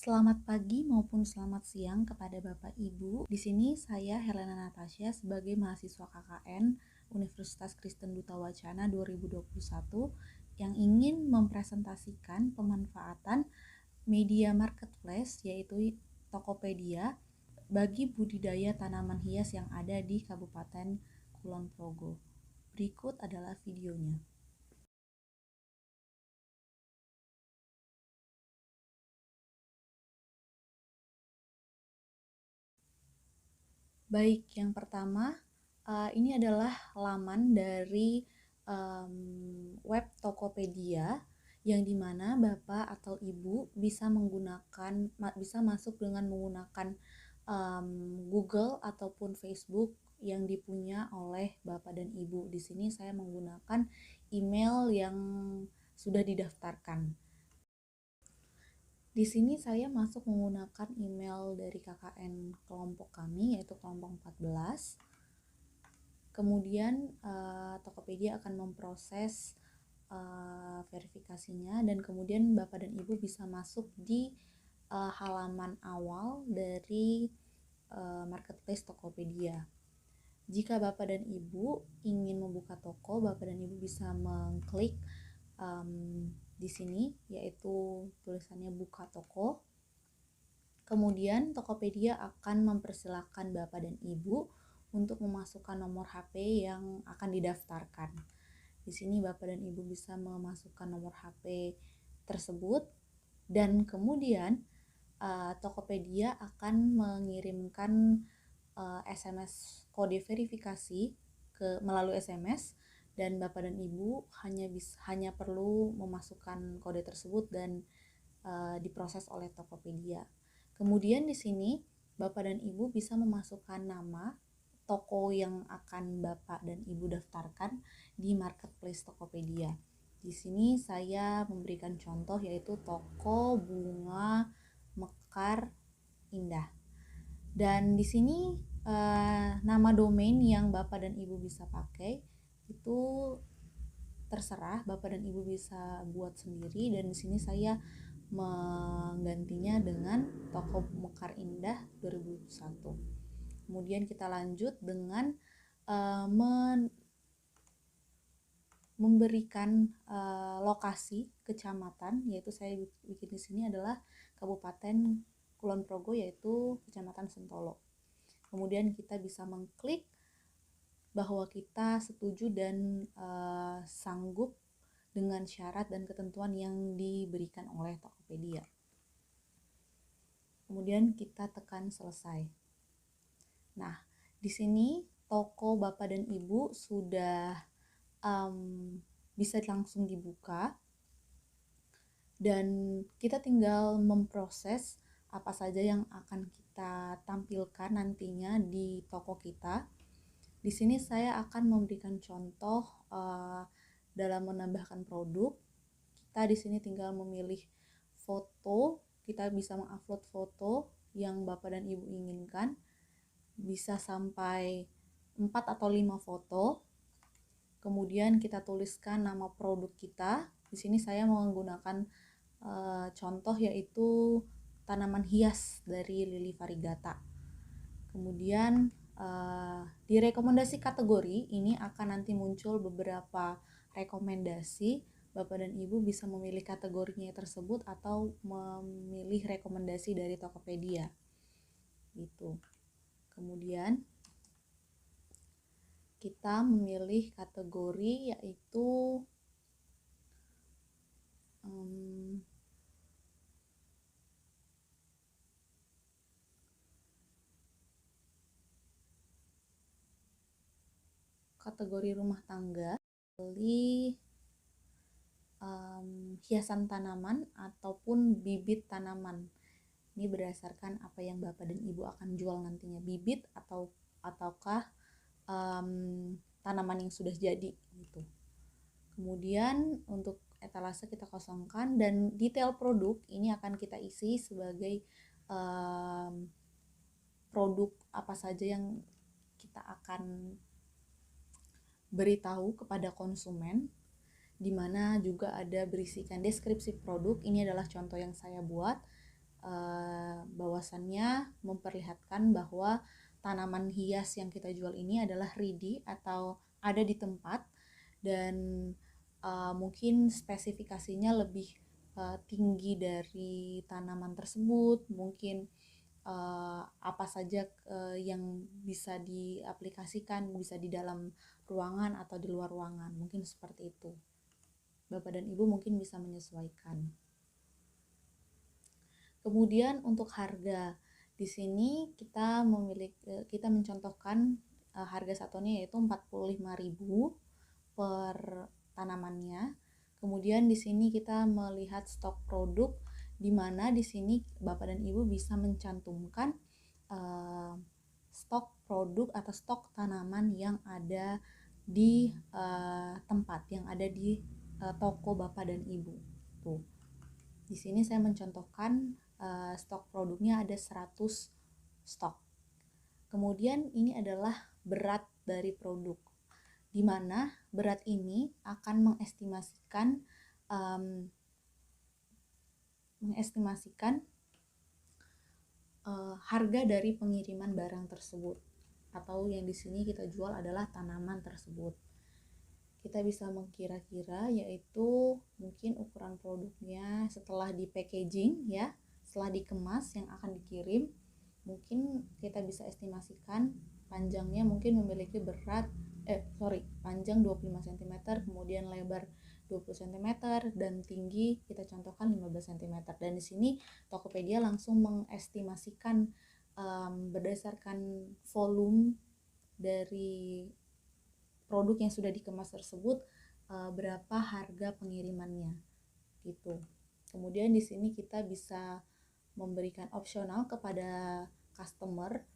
Selamat pagi maupun selamat siang kepada Bapak Ibu. Di sini saya Helena Natasha sebagai mahasiswa KKN Universitas Kristen Duta Wacana 2021 yang ingin mempresentasikan pemanfaatan media marketplace yaitu Tokopedia bagi budidaya tanaman hias yang ada di Kabupaten Kulon Progo. Berikut adalah videonya. Baik, yang pertama ini adalah laman dari web Tokopedia yang dimana Bapak atau Ibu bisa masuk dengan menggunakan Google ataupun Facebook yang dipunya oleh Bapak dan Ibu. Di sini saya menggunakan email yang sudah didaftarkan. Di sini saya masuk menggunakan email dari KKN kelompok kami yaitu kelompok 14. Kemudian Tokopedia akan memproses verifikasinya dan kemudian Bapak dan Ibu bisa masuk di halaman awal dari marketplace Tokopedia. Jika Bapak dan Ibu ingin membuka toko, Bapak dan Ibu bisa mengklik di sini yaitu tulisannya buka toko. Kemudian Tokopedia akan mempersilahkan Bapak dan Ibu untuk memasukkan nomor HP yang akan didaftarkan. Di sini Bapak dan Ibu bisa memasukkan nomor HP tersebut dan kemudian Tokopedia akan mengirimkan SMS kode verifikasi melalui SMS dan Bapak dan Ibu hanya perlu memasukkan kode tersebut dan diproses oleh Tokopedia. Kemudian di sini Bapak dan Ibu bisa memasukkan nama toko yang akan Bapak dan Ibu daftarkan di marketplace Tokopedia. Di sini saya memberikan contoh yaitu toko bunga mekar indah. Dan di sini nama domain yang Bapak dan Ibu bisa pakai itu terserah, Bapak dan Ibu bisa buat sendiri dan di sini saya menggantinya dengan Toko Mekar Indah 2021. Kemudian kita lanjut dengan memberikan lokasi kecamatan, yaitu saya bikin di sini adalah Kabupaten Kulon Progo yaitu Kecamatan Sentolo. Kemudian kita bisa mengklik bahwa kita setuju dan sanggup dengan syarat dan ketentuan yang diberikan oleh Tokopedia. Kemudian kita tekan selesai. Nah, di sini toko Bapak dan Ibu sudah bisa langsung dibuka dan kita tinggal memproses apa saja yang akan kita tampilkan nantinya di toko kita. Di sini saya akan memberikan contoh dalam menambahkan produk. Kita di sini tinggal memilih foto, kita bisa mengupload foto yang Bapak dan Ibu inginkan. Bisa sampai 4 atau 5 foto. Kemudian kita tuliskan nama produk kita. Di sini saya menggunakan contoh yaitu tanaman hias dari lili variegata. Kemudian di rekomendasi kategori ini akan nanti muncul beberapa rekomendasi. Bapak dan Ibu bisa memilih kategorinya tersebut atau memilih rekomendasi dari Tokopedia. Gitu. Kemudian kita memilih kategori yaitu kategori rumah tangga, beli hiasan tanaman ataupun bibit tanaman. Ini berdasarkan apa yang Bapak dan Ibu akan jual nantinya, bibit ataukah tanaman yang sudah jadi gitu. Kemudian untuk etalase kita kosongkan dan detail produk ini akan kita isi sebagai produk apa saja yang kita akan beritahu kepada konsumen, di mana juga ada berisikan deskripsi produk. Ini adalah contoh yang saya buat. bahwasannya memperlihatkan bahwa tanaman hias yang kita jual ini adalah ready atau ada di tempat, dan mungkin spesifikasinya lebih tinggi dari tanaman tersebut, mungkin apa saja yang bisa diaplikasikan, bisa di dalam ruangan atau di luar ruangan, mungkin seperti itu. Bapak dan Ibu mungkin bisa menyesuaikan. Kemudian untuk harga, di sini kita mencontohkan harga satunya yaitu 45.000 per tanamannya. Kemudian di sini kita melihat stok produk, di mana di sini Bapak dan Ibu bisa mencantumkan stok produk atau stok tanaman yang ada di tempat, yang ada di toko Bapak dan Ibu. Tuh. Di sini saya mencontohkan stok produknya ada 100 stok. Kemudian ini adalah berat dari produk, di mana berat ini akan mengestimasikan harga dari pengiriman barang tersebut, atau yang di sini kita jual adalah tanaman tersebut. Kita bisa mengkira-kira, yaitu mungkin ukuran produknya setelah di packaging ya, setelah dikemas yang akan dikirim, mungkin kita bisa estimasikan panjangnya mungkin memiliki panjang 25 cm, kemudian lebar 20 cm, dan tinggi kita contohkan 15 cm. Dan di sini Tokopedia langsung mengestimasikan berdasarkan volume dari produk yang sudah dikemas tersebut berapa harga pengirimannya gitu. Kemudian di sini kita bisa memberikan opsional kepada customer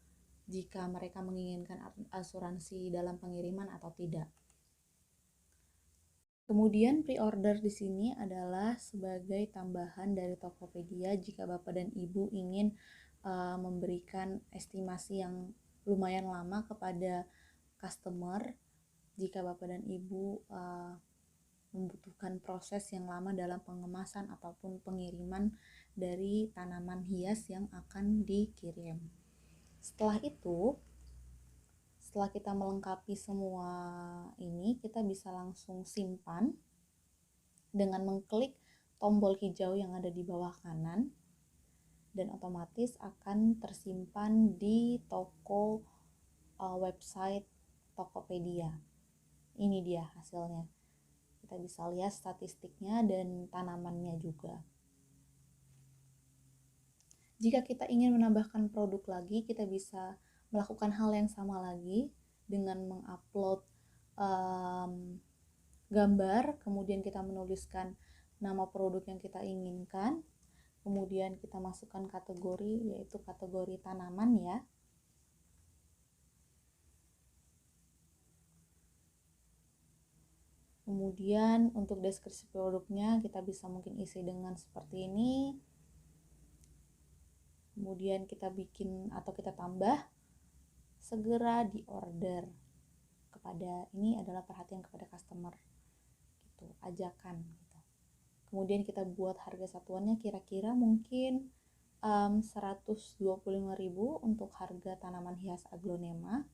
jika mereka menginginkan asuransi dalam pengiriman atau tidak. Kemudian pre-order di sini adalah sebagai tambahan dari Tokopedia jika Bapak dan Ibu ingin memberikan estimasi yang lumayan lama kepada customer, jika Bapak dan Ibu membutuhkan proses yang lama dalam pengemasan ataupun pengiriman dari tanaman hias yang akan dikirim. Setelah itu, setelah kita melengkapi semua ini, kita bisa langsung simpan dengan mengklik tombol hijau yang ada di bawah kanan, dan otomatis akan tersimpan di toko website Tokopedia. Ini dia hasilnya. Kita bisa lihat statistiknya dan tanamannya juga. Jika kita ingin menambahkan produk lagi, kita bisa melakukan hal yang sama lagi dengan mengupload gambar, kemudian kita menuliskan nama produk yang kita inginkan, kemudian kita masukkan kategori, yaitu kategori tanaman ya. Kemudian untuk deskripsi produknya kita bisa mungkin isi dengan seperti ini. Kemudian kita bikin atau kita tambah segera di order. Ini adalah perhatian kepada customer gitu, ajakan gitu. Kemudian kita buat harga satuannya kira-kira mungkin 125.000 untuk harga tanaman hias aglonema.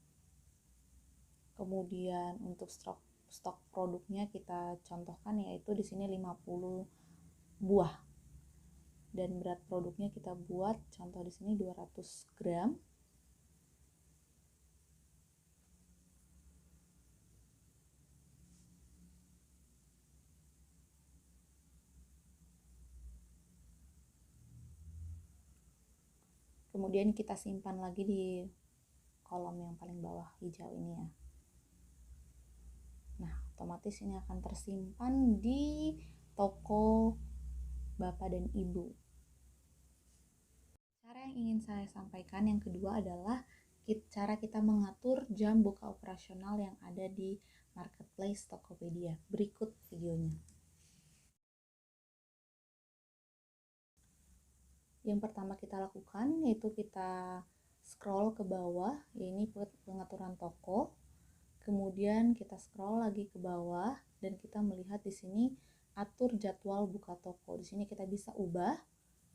Kemudian untuk stok produknya kita contohkan yaitu di sini 50 buah. Dan berat produknya kita buat contoh di sini 200 gram. Kemudian kita simpan lagi di kolom yang paling bawah hijau ini ya. Nah, otomatis ini akan tersimpan di toko Bapak dan Ibu. Cara yang ingin saya sampaikan yang kedua adalah cara kita mengatur jam buka operasional yang ada di marketplace Tokopedia. Berikut videonya. Yang pertama kita lakukan yaitu kita scroll ke bawah, ini pengaturan toko. Kemudian kita scroll lagi ke bawah dan kita melihat di sini atur jadwal buka toko. Di sini kita bisa ubah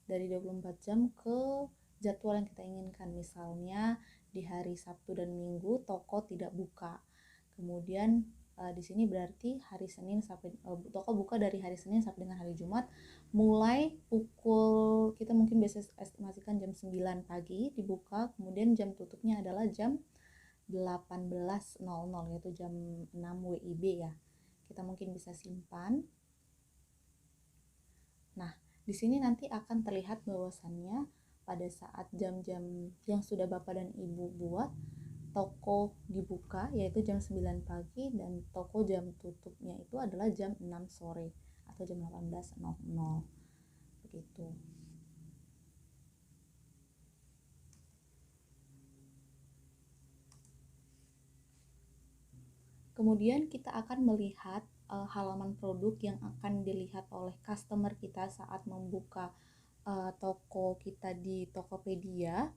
dari 24 jam ke jadwal yang kita inginkan. Misalnya di hari Sabtu dan Minggu toko tidak buka. Kemudian di sini berarti hari Senin sampai toko buka dari hari Senin sampai dengan hari Jumat, mulai pukul, kita mungkin biasa estimasikan jam 9 pagi dibuka, kemudian jam tutupnya adalah jam 18.00 yaitu jam 6 WIB ya. Kita mungkin bisa simpan. Nah, di sini nanti akan terlihat bahwasannya pada saat jam-jam yang sudah Bapak dan Ibu buat, toko dibuka yaitu jam 9 pagi dan toko jam tutupnya itu adalah jam 6 sore atau jam 18.00. Begitu. Kemudian kita akan melihat halaman produk yang akan dilihat oleh customer kita saat membuka toko kita di Tokopedia.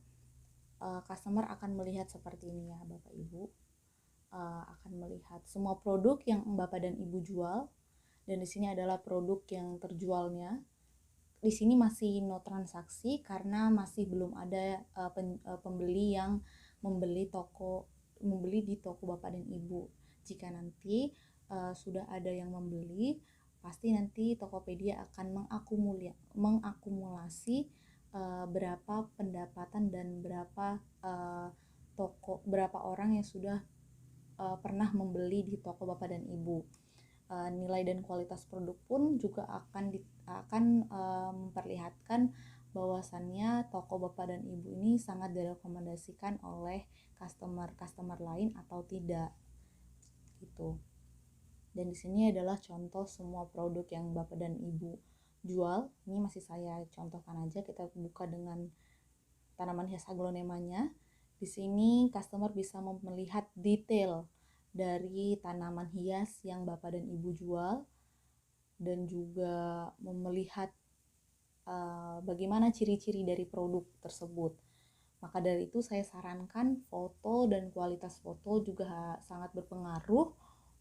Customer akan melihat seperti ini ya Bapak Ibu. Akan melihat semua produk yang Bapak dan Ibu jual, dan di sini adalah produk yang terjualnya. Di sini masih no transaksi karena masih belum ada pembeli yang membeli di toko Bapak dan Ibu. Jika nanti sudah ada yang membeli, pasti nanti Tokopedia akan mengakumulasi berapa pendapatan dan berapa orang yang sudah pernah membeli di toko Bapak dan Ibu. Nilai dan kualitas produk pun juga akan memperlihatkan bahwasannya toko Bapak dan Ibu ini sangat direkomendasikan oleh customer lain atau tidak gitu. Dan di sini adalah contoh semua produk yang Bapak dan Ibu jual. Ini masih saya contohkan aja, kita buka dengan tanaman hias aglonemanya. Di sini customer bisa melihat detail dari tanaman hias yang Bapak dan Ibu jual, dan juga melihat bagaimana ciri-ciri dari produk tersebut. Maka dari itu saya sarankan foto dan kualitas foto juga sangat berpengaruh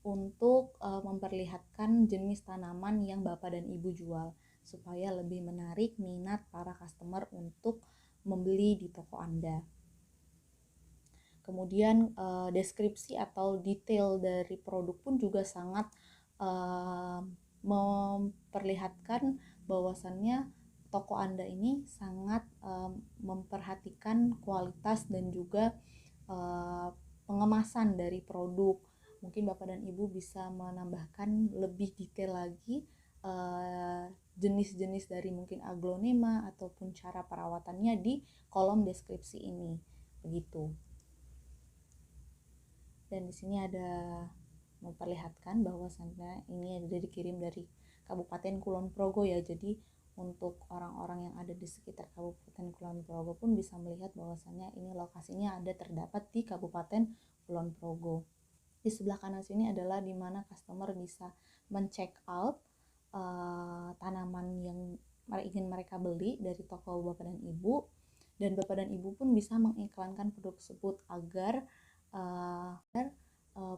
untuk memperlihatkan jenis tanaman yang Bapak dan Ibu jual, supaya lebih menarik minat para customer untuk membeli di toko Anda. Kemudian deskripsi atau detail dari produk pun juga sangat memperlihatkan bahwasannya toko Anda ini sangat memperhatikan kualitas dan juga pengemasan dari produk. Mungkin Bapak dan Ibu bisa menambahkan lebih detail lagi jenis-jenis dari mungkin aglonema ataupun cara perawatannya di kolom deskripsi ini. Begitu. Dan di sini ada memperlihatkan bahwasannya ini ada dikirim dari Kabupaten Kulon Progo ya. Jadi untuk orang-orang yang ada di sekitar Kabupaten Kulon Progo pun bisa melihat bahwasannya ini lokasinya terdapat di Kabupaten Kulon Progo. Di sebelah kanan sini adalah di mana customer bisa men-check out tanaman yang ingin mereka beli dari toko Bapak dan Ibu, dan Bapak dan Ibu pun bisa mengiklankan produk tersebut agar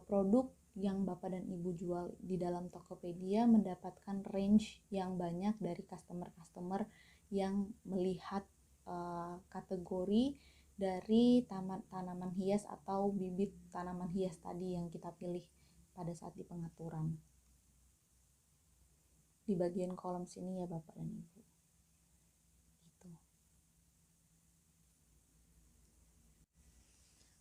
produk yang Bapak dan Ibu jual di dalam Tokopedia mendapatkan range yang banyak dari customer-customer yang melihat kategori dari tanaman hias atau bibit tanaman hias tadi yang kita pilih pada saat di pengaturan. Di bagian kolom sini ya Bapak dan Ibu. Gitu.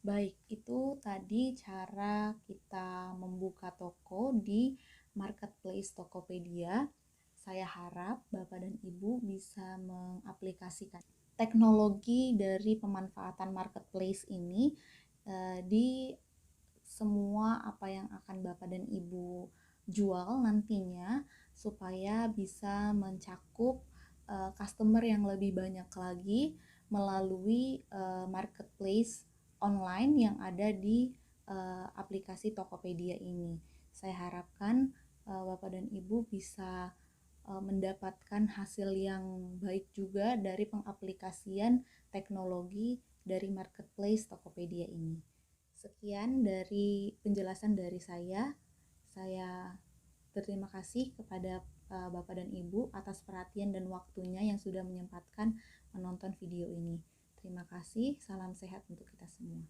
Baik, itu tadi cara kita membuka toko di marketplace Tokopedia. Saya harap Bapak dan Ibu bisa mengaplikasikan teknologi dari pemanfaatan marketplace ini di semua apa yang akan Bapak dan Ibu jual nantinya, supaya bisa mencakup customer yang lebih banyak lagi melalui marketplace online yang ada di aplikasi Tokopedia ini. Saya harapkan Bapak dan Ibu bisa mendapatkan hasil yang baik juga dari pengaplikasian teknologi dari marketplace Tokopedia ini. Sekian dari penjelasan dari saya. Saya berterima kasih kepada Bapak dan Ibu atas perhatian dan waktunya yang sudah menyempatkan menonton video ini. Terima kasih, salam sehat untuk kita semua.